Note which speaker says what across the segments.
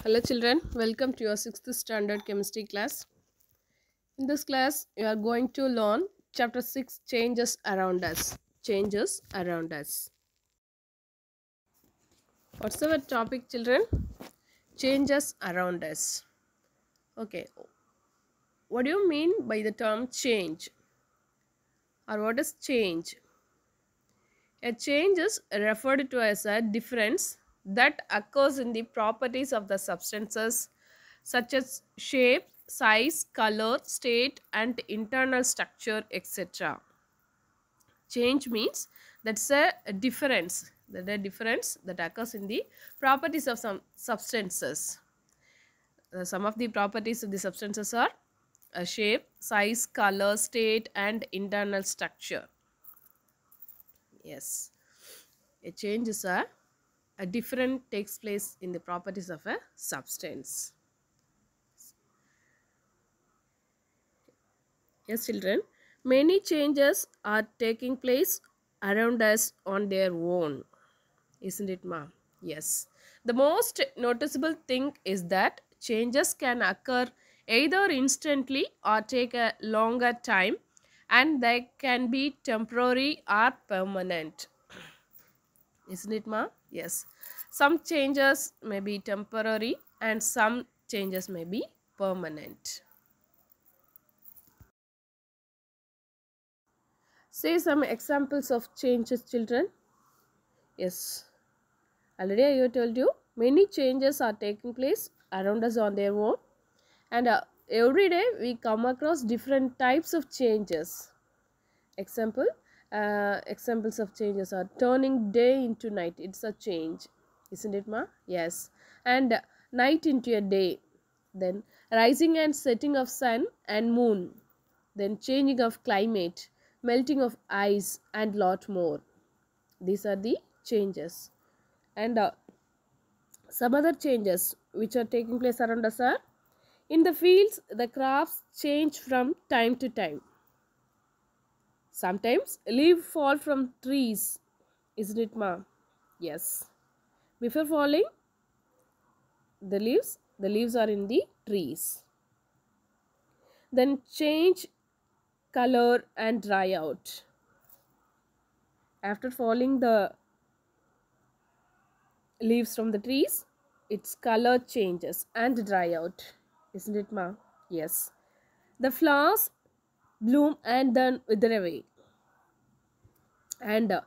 Speaker 1: Hello children, welcome to your 6th standard chemistry class. In this class, you are going to learn chapter 6 changes around us. Changes around us. What's our topic children? Changes around us. Okay, what do you mean by the term change? Or what is change? A change is referred to as a difference that occurs in the properties of the substances such as shape, size, color, state and internal structure, etc. Change means that's a difference, that occurs in the properties of some substances. Some of the properties of the substances are shape, size, color, state and internal structure. Yes, a change is a difference takes place in the properties of a substance. Yes, children, many changes are taking place around us on their own. Isn't it, ma? Yes. The most noticeable thing is that changes can occur either instantly or take a longer time, and they can be temporary or permanent. Isn't it, ma? Yes. Some changes may be temporary and some changes may be permanent. Say some examples of changes, children. Yes. Already I have told you, many changes are taking place around us on their own. And every day we come across different types of changes. Examples of changes are turning day into night. It's a change. Isn't it, ma? Yes. And night into a day. Then rising and setting of sun and moon. Then changing of climate, melting of ice and lot more. These are the changes. And some other changes which are taking place around us are, in the fields the crops change from time to time. Sometimes leaves fall from trees. Isn't it, ma? Yes. Before falling, the leaves are in the trees. Then change color and dry out. After falling the leaves from the trees, its color changes and dry out. Isn't it, ma? Yes. The flowers bloom and then wither away. And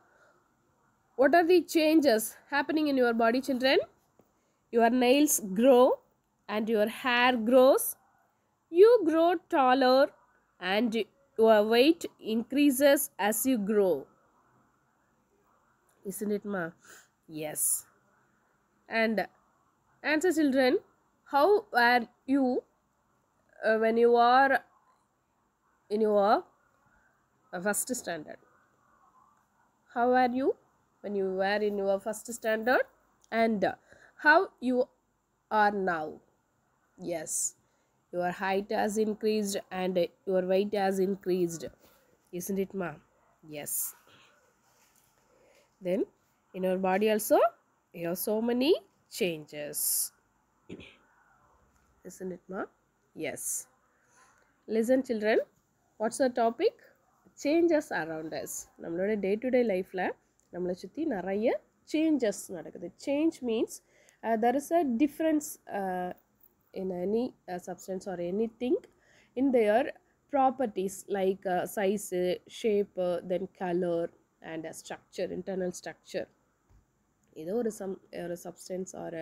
Speaker 1: what are the changes happening in your body, children? Your nails grow and your hair grows. You grow taller and your weight increases as you grow. Isn't it, ma? Yes. And answer, children, how are you when you are in your first standard? How are you when you were in your first standard and how you are now? Yes, your height has increased and your weight has increased. Isn't it, ma? Yes. Then in your body also, you have so many changes. Isn't it, ma? Yes. Listen, children, what's the topic? Changes around us. நம்மளோட day to day லைஃப்பில் நம்மளை சுற்றி நிறைய changes நடக்குது. Change means there is a difference in any substance or anything in their properties like size, shape, then color and structure, internal structure. ஏதோ ஒரு substance R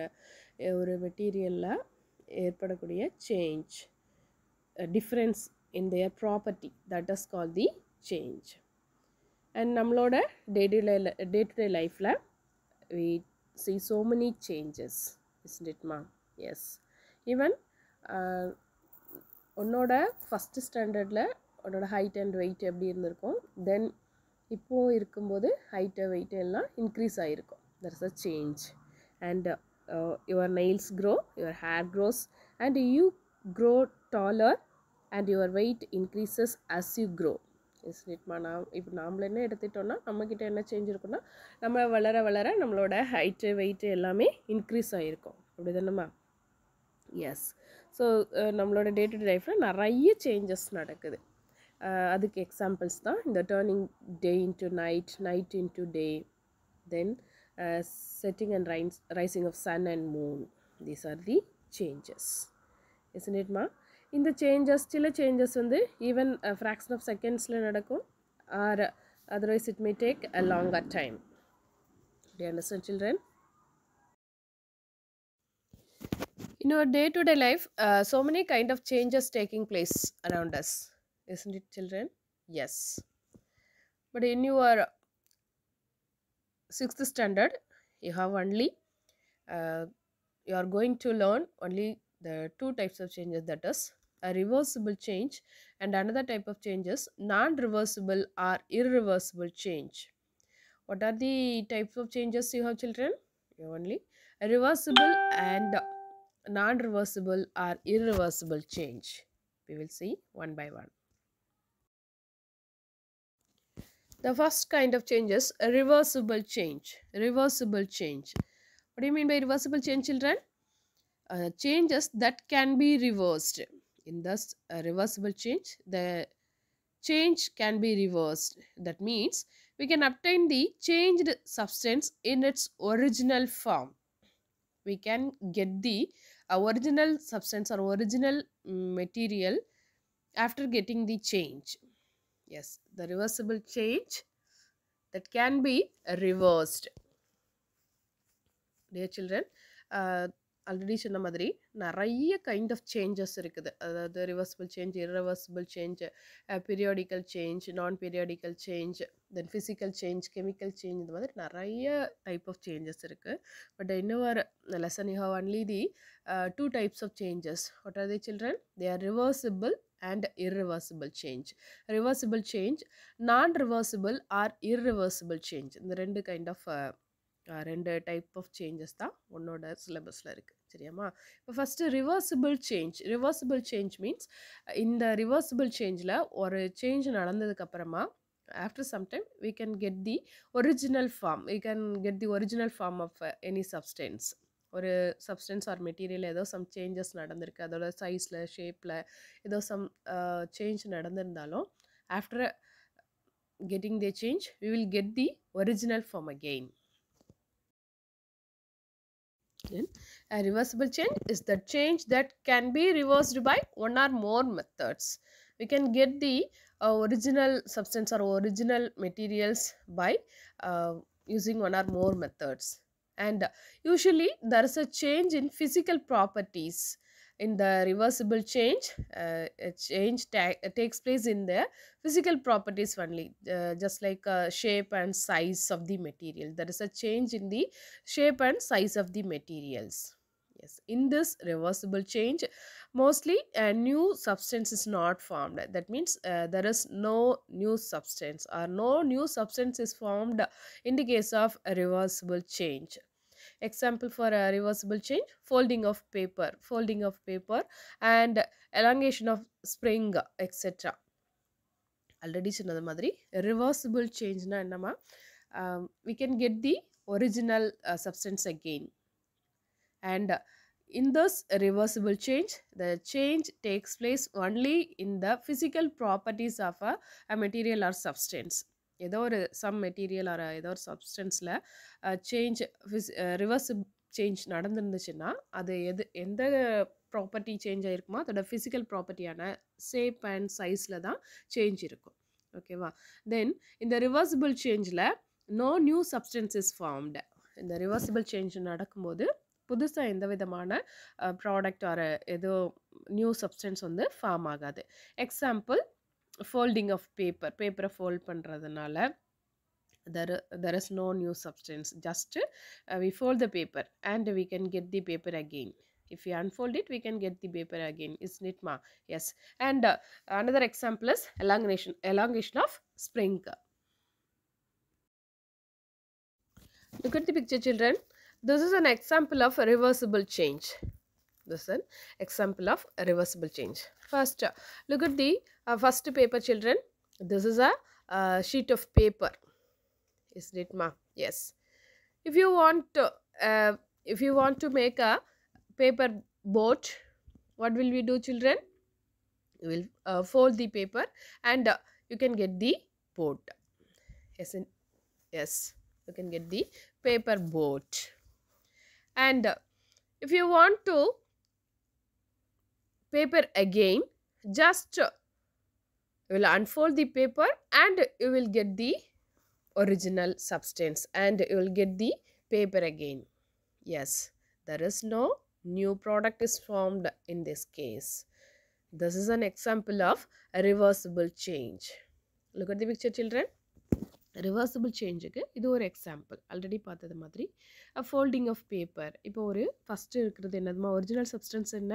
Speaker 1: ஒரு மெட்டீரியலில் ஏற்படக்கூடிய change, difference in their property, that is called the change. And நம்மளோட day to day life we see so many changes, isn't it, ma? Yes. Even உன்னோட first ஸ்டாண்டர்டில் உன்னோட height and wait எப்படி இருந்திருக்கும், தென் இப்போது இருக்கும்போது ஹைட்டு வெயிட்டு எல்லாம் increase ஆகிருக்கும். there is a change. And your nails grow, your hair grows and you grow taller and your weight increases as you grow. Isn't it, ma? இப்போ நாமள என்ன எடுத்துட்டோம்னா நம்மக்கிட்ட என்ன சேஞ்ச் இருக்குன்னா, நம்ம வளர வளர நம்மளோட ஹைட்டு வெயிட்டு எல்லாமே இன்க்ரீஸ் ஆகிருக்கும். அப்படி தானேம்மா? எஸ். ஸோ நம்மளோட டே டு டே லைஃப்பில் நிறைய சேஞ்சஸ் நடக்குது. அதுக்கு எக்ஸாம்பிள்ஸ் தான் இந்த turning day into night, night into day, then setting and rising of sun and moon. These are the changes, isn't it ma? இந்த சேஞ்சஸ் சில சேஞ்சஸ் வந்து ஈவன் ஃப்ராக்ஷன் ஆஃப் செகண்ட்ஸில் நடக்கும், R otherwise it may take a longer time. Do you understand, children? In our day-to-day life, so many kind of changes taking place around us, isn't it, children? Yes. But in your 6th standard, you have only you are going to learn only the 2 types of changes, that is a reversible change and another type of changes non-reversible or irreversible change. What are the types of changes you have, children? You have only a reversible and non-reversible or irreversible change. We will see one by one. The first kind of change is a reversible change. Reversible change. What do you mean by reversible change, children? Changes that can be reversed. In this reversible change, the change can be reversed. That means we can obtain the changed substance in its original form. We can get the original substance or original material after getting the change. Yes, the reversible change that can be reversed. Dear children, already சொன்ன மாதிரி நிறைய kind of changes இருக்குது. அதாவது reversible change, irreversible change, periodical change, non periodical change, then physical change, chemical change, இந்த மாதிரி நிறைய type of changes இருக்குது. But இன்னொரு lesson you have only the 2 types of changes. What are they, children? They are reversible and irreversible change. Reversible change, non-reversible or irreversible change. இந்த ரெண்டு kind of ரெண்டு type of changes தான் உன்னோட சிலபஸில் இருக்குது. சரியாம்மா? இப்போ first reversible change. Reversible change means இந்த ரிவர்சிபிள் சேஞ்சில் ஒரு change நடந்ததுக்கப்புறமா after some time we can get the original form. We can get the original form of any substance. ஒரு சப்ஸ்டன்ஸ் ஆர் மெட்டீரியல் ஏதோ சம் சேஞ்சஸ் நடந்திருக்கு, அதோட சைஸில், ஷேப்பில் ஏதோ some change நடந்திருந்தாலும் after getting the change we will get the original form again. Then a reversible change is the change that can be reversed by one or more methods. We can get the original substance or original materials by using one or more methods. And usually there is a change in physical properties. In the reversible change, a change takes place in the physical properties only, just like shape and size of the material. There is a change in the shape and size of the materials. Yes, in this reversible change, mostly a new substance is not formed. That means there is no new substance or no new substance is formed in the case of a reversible change. Example for a reversible change, folding of paper and elongation of spring, etc. Already சொன்னது மாதிரி reversible change na என்னமா, we can get the original substance again. And in this reversible change, the change takes place only in the physical properties of a material or substance. ஏதோ ஒரு some material R ஏதோ ஒரு சப்ஸ்டன்ஸில் change reversible change நடந்துருந்துச்சுன்னா அது எந்த property change ஆகிருக்குமோ அதோட physical ப்ராப்பர்ட்டியான shape and சைஸில் தான் change இருக்கும். ஓகேவா? தென் இந்த ரிவர்சிபிள் சேஞ்சில் no new substance is formed. இந்த ரிவர்சிபிள் சேஞ்ச் நடக்கும்போது புதுசாக எந்த விதமான ப்ராடக்ட் ஆர் ஏதோ நியூ சப்ஸ்டன்ஸ் வந்து ஃபார்ம் ஆகாது. எக்ஸாம்பிள், folding of பேப்பரை ஃபோல்ட் பண்ணுறதுனால there is no new substance. Just we fold the paper and we can get the paper again. If we unfold it, we can get the paper again. Isn't it, ma? Yes. And another example is elongation of spring. Look at the picture, children. This is an example of a reversible change. This is an example of a reversible change. First, look at the first paper, children. This is a sheet of paper. Isn't it, ma? Yes. If you want to make a paper boat What will we do, children? You will fold the paper and you can get the boat. Yes, yes, you can get the paper boat. And if you want to paper again, just you will unfold the paper and you will get the original substance and you will get the paper again. Yes, there is no new product is formed in this case. This is an example of a reversible change. Look at the picture, children. Reversible change க்கு இது ஒரு example. Already பார்த்தது மாதிரி folding of paper. இப்போ ஒரு first இருக்கிறது என்னதுமா original substance என்ன?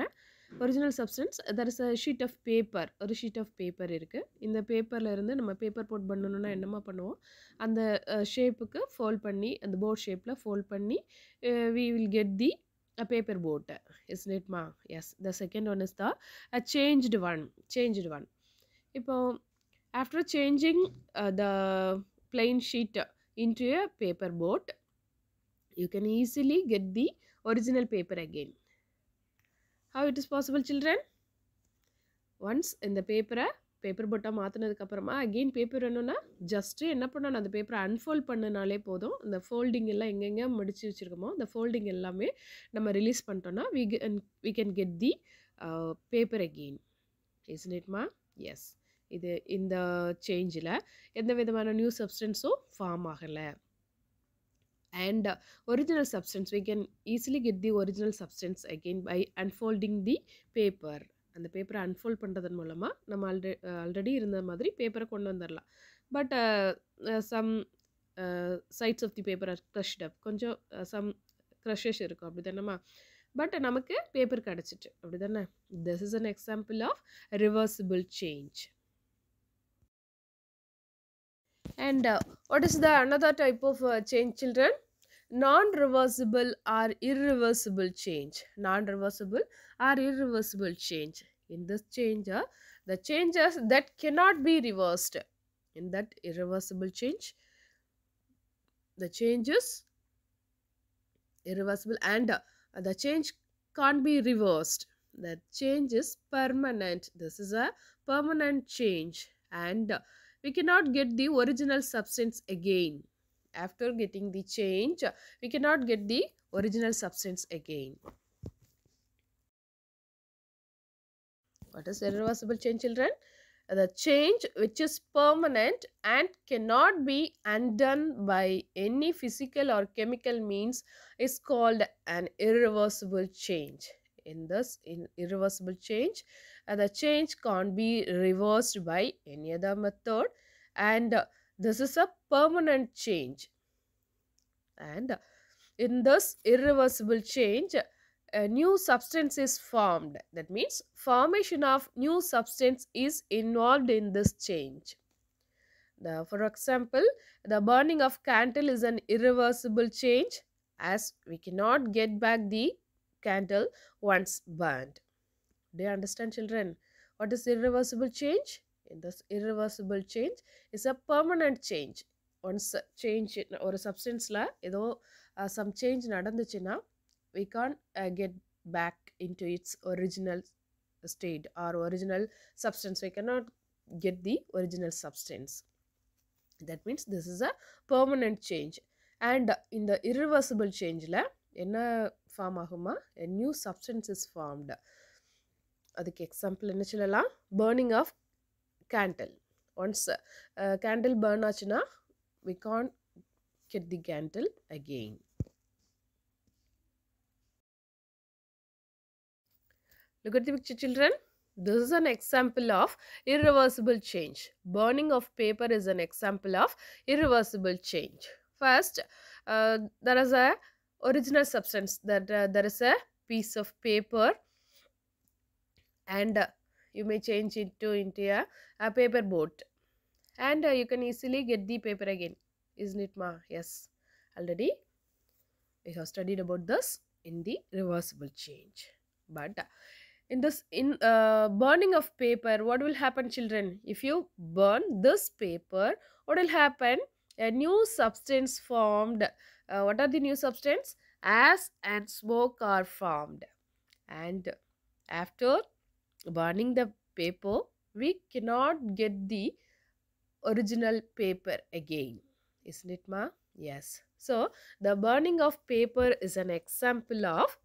Speaker 1: Original substance there is a sheet of paper. ஒரு sheet of paper இருக்கு. இந்த பேப்பர்ல இருந்து நம்ம பேப்பர் போட் பண்ணனும்னா என்னமா பண்ணுவோம்? அந்த ஷேப்புக்கு ஃபோல்ட் பண்ணி அந்த போர்ட் ஷேப்ல ஃபோல்ட் பண்ணி we will get the a paper boat. Isn't it ma? Yes. The second one is the a changed one. Changed one. இப்போ after changing the plain sheet into a paper boat, you can easily get the original paper again. How it is possible, children? Once in the paper போட்டா மாத்தினதுக்கு அப்புறமா again paper வேணும்னா just என்ன பண்ணணும் அந்த பேப்பரை unfold பண்ணனாலே போதும் அந்த folding எல்லாம் எங்கெங்க மடிச்சு வச்சிருக்கோமோ அந்த folding எல்லாமே நம்ம ரிலீஸ் பண்ணிட்டோம்னா we can get the paper again. Isn't it ma? Yes. இது இந்த சேஞ்சில் எந்த விதமான நியூ சப்ஸ்டன்ஸும் ஃபார்ம் ஆகலை. And original substance we can easily get the original substance again by unfolding the paper. அந்த பேப்பரை அன்ஃபோல்ட் பண்ணுறதன் மூலமாக நம்ம ஆல்ரெடி இருந்த மாதிரி பேப்பரை கொண்டு வந்துடலாம். But some sides of the paper are crushed up, கொஞ்சம் சம் க்ரஷஸ் இருக்கும் அப்படி தானேம்மா. பட் நமக்கு பேப்பர் கிடச்சிட்டு அப்படி தானே. This is an example of reversible change. And what is the another type of change, children? Non-reversible or irreversible change. Non-reversible or irreversible change. In this change, the changes that cannot be reversed. In that irreversible change, the change is irreversible and the change can't be reversed. The change is permanent. This is a permanent change and we cannot get the original substance again. After getting the change, we cannot get the original substance again. What is irreversible change, children? The change which is permanent and cannot be undone by any physical or chemical means is called an irreversible change. In this irreversible change, the change can't be reversed by any other method and this is a permanent change. And in this irreversible change, a new substance is formed. That means formation of new substance is involved in this change. For example, the burning of candle is an irreversible change as we cannot get back the candle once burned. Do you understand, children? What is irreversible change? In this irreversible change is a permanent change. Once change or a substance la edo some change nadanduchina we can't get back into its original state or original substance. We cannot get the original substance. That means this is a permanent change. And in the irreversible change la enna form aguma a new substance is formed. அதுக்கு example என்ன சொல்லலாம்? burning of candle. Once candle burn ஆச்சுன்னா we can't get the candle again. Look at the picture, children. This is an example of irreversible change. Burning of paper is an example of irreversible change. First, there is a original substance, that there is a piece of paper and you may change it into a paper boat and you can easily get the paper again. Isn't it ma? Yes. Already we have studied about this in the reversible change. But in this burning of paper, what will happen, children? If you burn this paper, what will happen? A new substance formed. What are the new substance? Ash and smoke are formed and After burning the paper, we cannot get the original paper again. Isn't it, ma? Yes. So, the burning of paper is an example of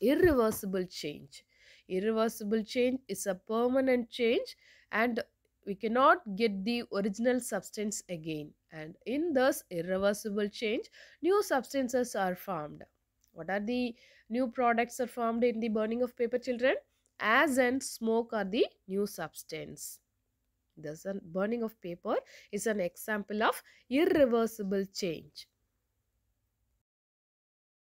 Speaker 1: irreversible change. Irreversible change is a permanent change, and we cannot get the original substance again. And in this irreversible change, new substances are formed. What are the new products are formed in the burning of paper, children? Ash and smoke are the new substance. Thus, burning of paper is an example of irreversible change.